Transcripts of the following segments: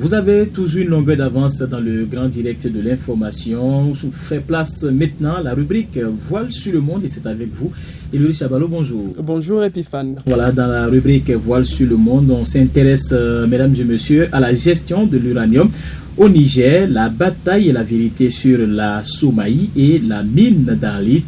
Vous avez toujours une longueur d'avance dans le grand direct de l'information. Fait place maintenant à la rubrique Voile sur le monde et c'est avec vous. Elori Chabalo, bonjour. Bonjour Epiphane. Voilà, dans la rubrique Voile sur le monde, on s'intéresse, mesdames et messieurs, à la gestion de l'uranium au Niger, la bataille et la vérité sur la Somaï et la mine d'Arlit.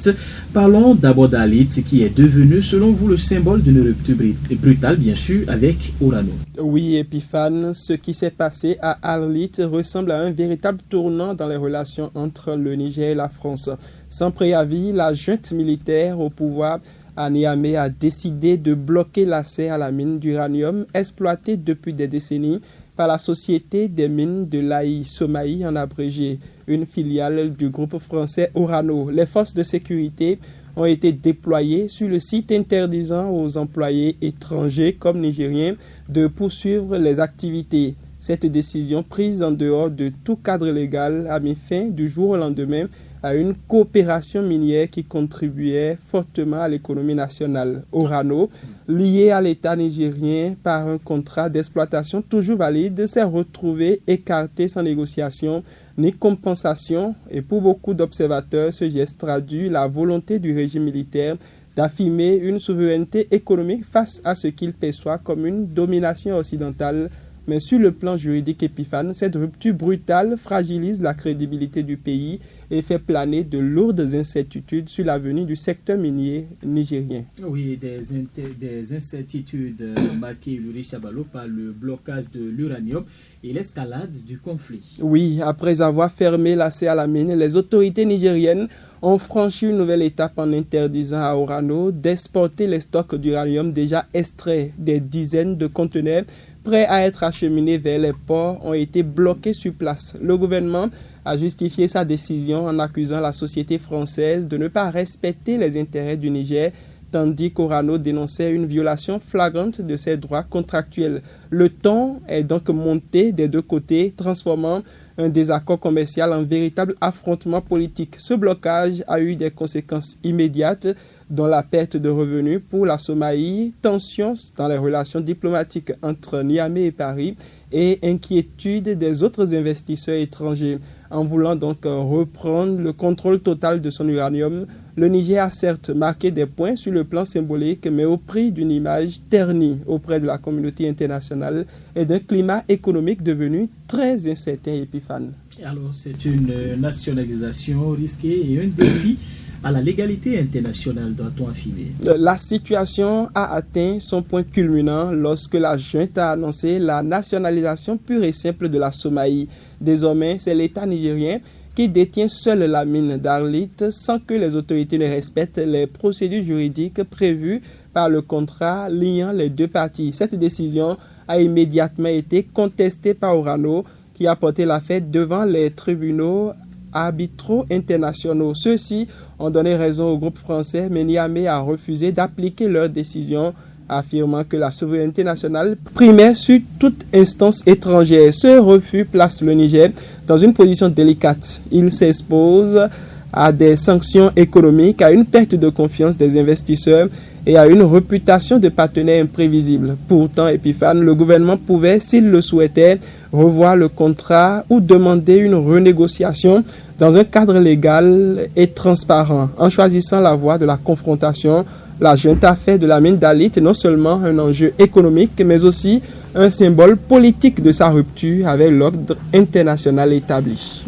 Parlons d'abord d'Arlit qui est devenu, selon vous, le symbole d'une rupture brutale, bien sûr, avec Orano. Oui, Epiphane, ce qui s'est passé à Arlit ressemble à un véritable tournant dans les relations entre le Niger et la France. Sans préavis, la junte militaire au pouvoir à Niamey a décidé de bloquer l'accès à la mine d'uranium exploitée depuis des décennies par la Société des mines de Somaï, en abrégé, une filiale du groupe français Orano. Les forces de sécurité ont été déployées sur le site interdisant aux employés étrangers comme nigériens de poursuivre les activités. Cette décision prise en dehors de tout cadre légal a mis fin du jour au lendemain à une coopération minière qui contribuait fortement à l'économie nationale. Orano, lié à l'État nigérien par un contrat d'exploitation toujours valide, s'est retrouvé écarté sans négociation ni compensation. Et pour beaucoup d'observateurs, ce geste traduit la volonté du régime militaire d'affirmer une souveraineté économique face à ce qu'il perçoit comme une domination occidentale. Mais sur le plan juridique, Epiphane, cette rupture brutale fragilise la crédibilité du pays et fait planer de lourdes incertitudes sur l'avenir du secteur minier nigérien. Oui, des incertitudes marquées, Elori Chabalo, par le blocage de l'uranium et l'escalade du conflit. Oui, après avoir fermé l'accès à la mine, les autorités nigériennes ont franchi une nouvelle étape en interdisant à Orano d'exporter les stocks d'uranium déjà extraits. Des dizaines de conteneurs prêts à être acheminés vers les ports ont été bloqués sur place. Le gouvernement a justifié sa décision en accusant la société française de ne pas respecter les intérêts du Niger, tandis qu'Orano dénonçait une violation flagrante de ses droits contractuels. Le ton est donc monté des deux côtés, transformant un désaccord commercial en véritable affrontement politique. Ce blocage a eu des conséquences immédiates, dont la perte de revenus pour la Somaï, tensions dans les relations diplomatiques entre Niamey et Paris et inquiétude des autres investisseurs étrangers. En voulant donc reprendre le contrôle total de son uranium, le Niger a certes marqué des points sur le plan symbolique, mais au prix d'une image ternie auprès de la communauté internationale et d'un climat économique devenu très incertain, Epiphane. Alors, c'est une nationalisation risquée et un défi à la légalité internationale, doit-on affirmer. La situation a atteint son point culminant lorsque la junte a annoncé la nationalisation pure et simple de la Somaï. Désormais, c'est l'État nigérien qui détient seul la mine d'Arlit sans que les autorités ne respectent les procédures juridiques prévues par le contrat liant les deux parties. Cette décision a immédiatement été contestée par Orano, qui a porté l'affaire devant les tribunaux arbitraux internationaux. Ceux-ci ont donné raison au groupe français, mais Niamey a refusé d'appliquer leur décision, affirmant que la souveraineté nationale primait sur toute instance étrangère. Ce refus place le Niger dans une position délicate. Il s'expose à des sanctions économiques, à une perte de confiance des investisseurs et à une réputation de partenaire imprévisible. Pourtant, Epiphane, le gouvernement pouvait, s'il le souhaitait, revoir le contrat ou demander une renégociation dans un cadre légal et transparent. En choisissant la voie de la confrontation, la junte a fait de la mine d'Arlit non seulement un enjeu économique, mais aussi un symbole politique de sa rupture avec l'ordre international établi.